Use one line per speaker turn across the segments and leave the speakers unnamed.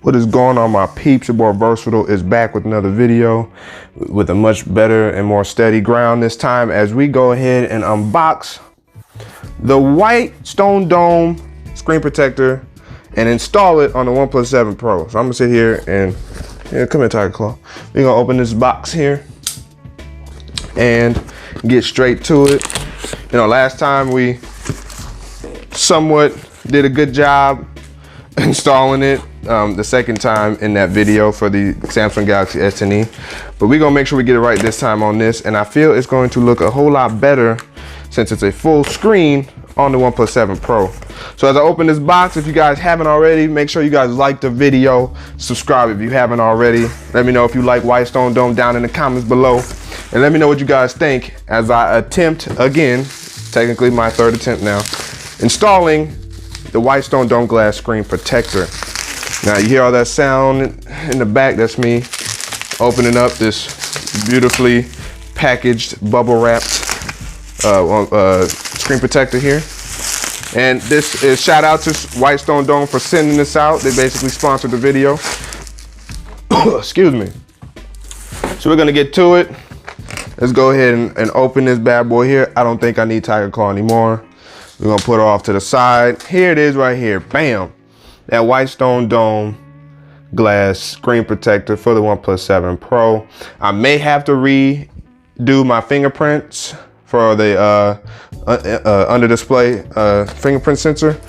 What is going on, my peeps? Your boy Versatile is back with another video with a much better and more steady ground this time as we go ahead and unbox the Whitestone Dome screen protector and install it on the OnePlus 7 Pro. So I'm gonna sit here and, come here, Tiger Claw. We're gonna open this box here and get straight to it. You know, last time we somewhat did a good job installing it. The second time in that video for the Samsung Galaxy S10e, but we're gonna make sure we get it right this time on this, and I feel it's going to look a whole lot better since it's a full screen on the OnePlus 7 Pro. So as I open this box, if you guys haven't already, make sure you guys like the video, subscribe if you haven't already. Let me know if you like Whitestone Dome down in the comments below, and let me know what you guys think as I attempt again, technically my third attempt now, installing the Whitestone Dome glass screen protector. Now you hear all that sound in the back, that's me opening up this beautifully packaged, bubble wrapped screen protector here. And this is shout out to Whitestone Dome for sending this out. They basically sponsored the video. Excuse me. So we're gonna get to it. Let's go ahead and open this bad boy here. I don't think I need Tiger Claw anymore. We're gonna put her off to the side. Here it is right here, bam. That Whitestone Dome glass screen protector for the OnePlus 7 Pro. I may have to redo my fingerprints for the under display fingerprint sensor.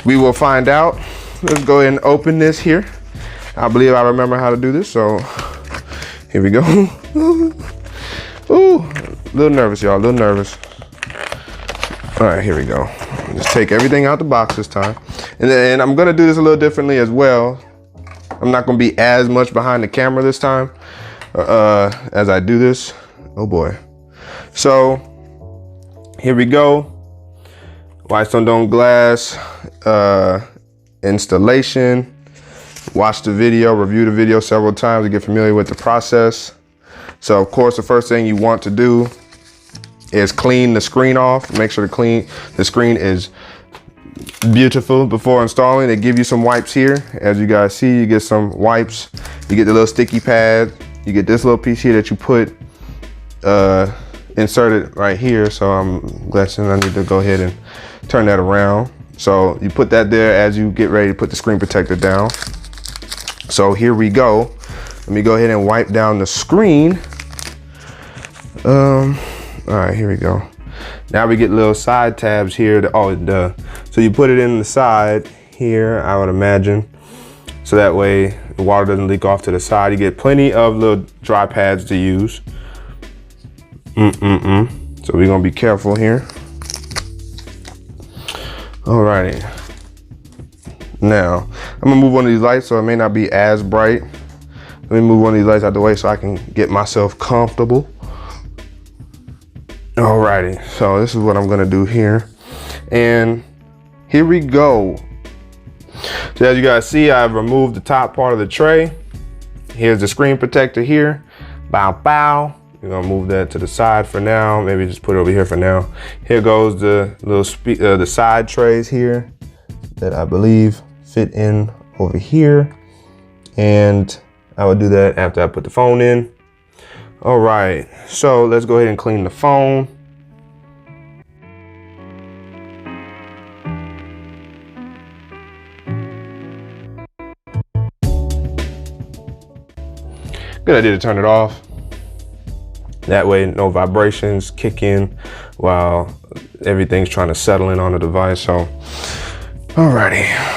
We will find out. Let's go ahead and open this here. I believe I remember how to do this, so here we go. Ooh, a little nervous, y'all, a little nervous. All right, here we go. Just take everything out the box this time. And then I'm gonna do this a little differently as well. I'm not gonna be as much behind the camera this time as I do this. Oh boy. So here we go. Whitestone Dome glass installation. Watch the video, review the video several times to get familiar with the process. So of course, the first thing you want to do is clean the screen off. Make sure the screen is beautiful before installing. They give you some wipes here. As you guys see, you get some wipes. You get the little sticky pad. You get this little piece here that you put inserted right here. So I'm guessing I need to go ahead and turn that around. So you put that there as you get ready to put the screen protector down. So here we go. Let me go ahead and wipe down the screen. All right, here we go. Now we get little side tabs here. So you put it in the side here, I would imagine. So that way the water doesn't leak off to the side. You get plenty of little dry pads to use. So we're gonna be careful here. Alrighty. Now, I'm gonna move one of these lights so it may not be as bright. Let me move one of these lights out the way so I can get myself comfortable. Alrighty, so this is what I'm gonna do here. And here we go. So as you guys see, I've removed the top part of the tray. Here's the screen protector here. Bow, bow. We're gonna move that to the side for now. Maybe just put it over here for now. Here goes the little the side trays here that I believe fit in over here. And I would do that after I put the phone in. All right, so let's go ahead and clean the phone. Good idea to turn it off. That way no vibrations kick in while everything's trying to settle in on the device. So, alrighty.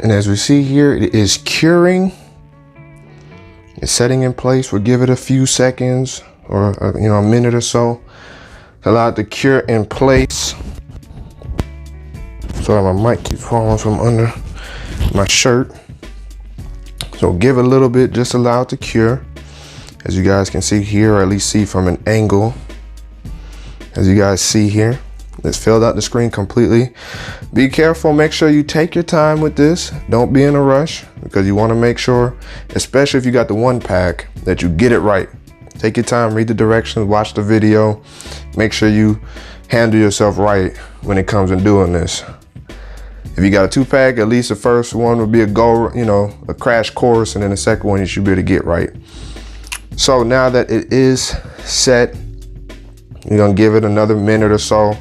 And as we see here, it is curing. It's setting in place. We'll give it a few seconds or a minute or so to allow it to cure in place. Sorry, my mic keeps falling from under my shirt. So give it a little bit, just allow it to cure. As you guys can see here, or at least see from an angle. As you guys see here, it's filled out the screen completely. Be careful, make sure you take your time with this. Don't be in a rush, because you want to make sure, especially if you got the one pack, that you get it right. Take your time, read the directions, watch the video. Make sure you handle yourself right when it comes to doing this. If you got a 2-pack, at least the first one would be a crash course, and then the second one you should be able to get right. So now that it is set, you're gonna give it another minute or so,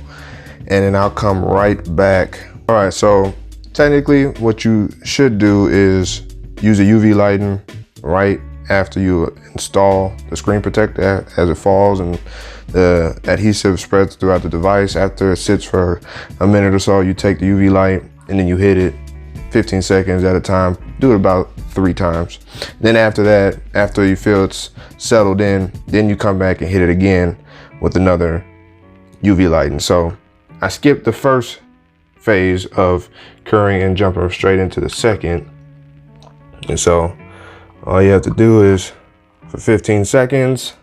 and then I'll come right back. All right, so technically what you should do is use a UV lighting right after you install the screen protector as it falls and the adhesive spreads throughout the device. After it sits for a minute or so, you take the UV light and then you hit it 15 seconds at a time. Do it about 3 times. Then after that, after you feel it's settled in, then you come back and hit it again with another UV lighting. So I skipped the first phase of curing and jumping straight into the second. And so all you have to do is for 15 seconds,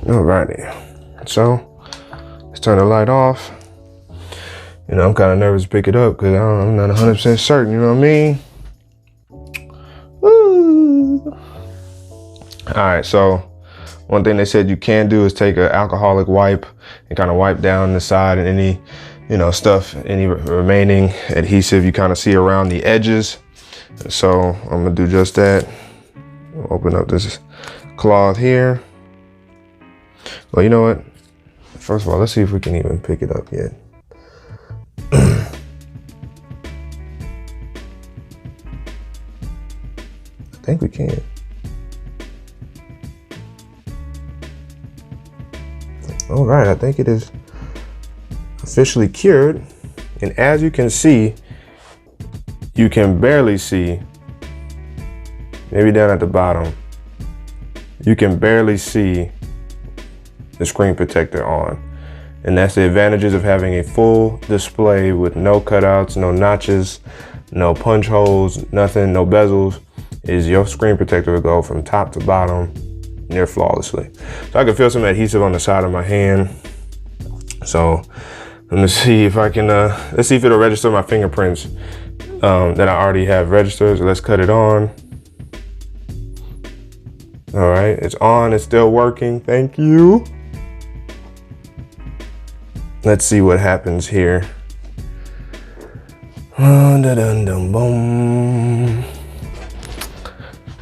alrighty, so let's turn the light off. I'm kind of nervous to pick it up because I'm not 100% certain, you know what I mean? Woo! All right, so one thing they said you can do is take an alcoholic wipe and kind of wipe down the side and any, stuff, any remaining adhesive you kind of see around the edges. So I'm gonna do just that. Open up this cloth here. Well, you know what? First of all, let's see if we can even pick it up yet. I think we can. All right, I think it is officially cured. And as you can see, you can barely see, maybe down at the bottom, you can barely see the screen protector on. And that's the advantages of having a full display with no cutouts, no notches, no punch holes, nothing, no bezels. Is your screen protector will go from top to bottom near flawlessly. So I can feel some adhesive on the side of my hand. So let me see if I can, let's see if it'll register my fingerprints that I already have registered. So let's cut it on. All right, it's on, it's still working, thank you. Let's see what happens here.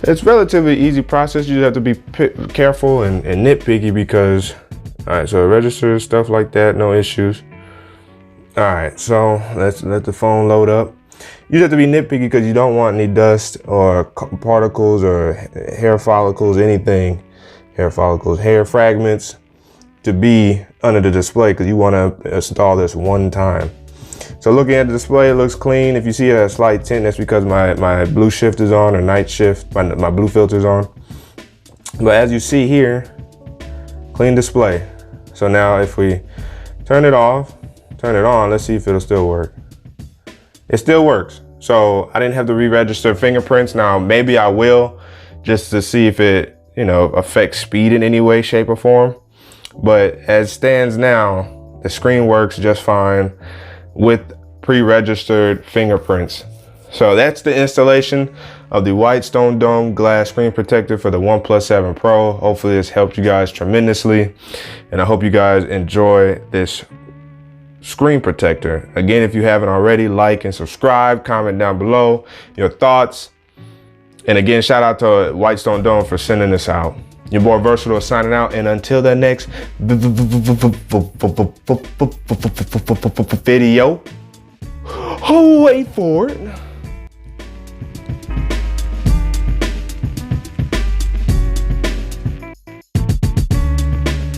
It's relatively easy process. You just have to be careful and nitpicky because, all right, so it registers, stuff like that, no issues. All right, so let's let the phone load up. You just have to be nitpicky because you don't want any dust or particles or hair follicles, anything, hair follicles, hair fragments to be under the display because you want to install this one time. So looking at the display, it looks clean. If you see a slight tint, that's because my blue shift is on, or night shift, my blue filter is on. But as you see here, clean display. So now if we turn it off, turn it on, let's see if it'll still work. It still works. So I didn't have to re-register fingerprints. Now maybe I will, just to see if it, affects speed in any way, shape or form. But as stands now, the screen works just fine with pre-registered fingerprints. So that's the installation of the Whitestone Dome glass screen protector for the OnePlus 7 Pro. Hopefully this helped you guys tremendously. And I hope you guys enjoy this screen protector. Again, if you haven't already, like and subscribe, comment down below your thoughts. And again, shout out to Whitestone Dome for sending this out. Your boy Versatile is signing out, and until the next video, wait for it.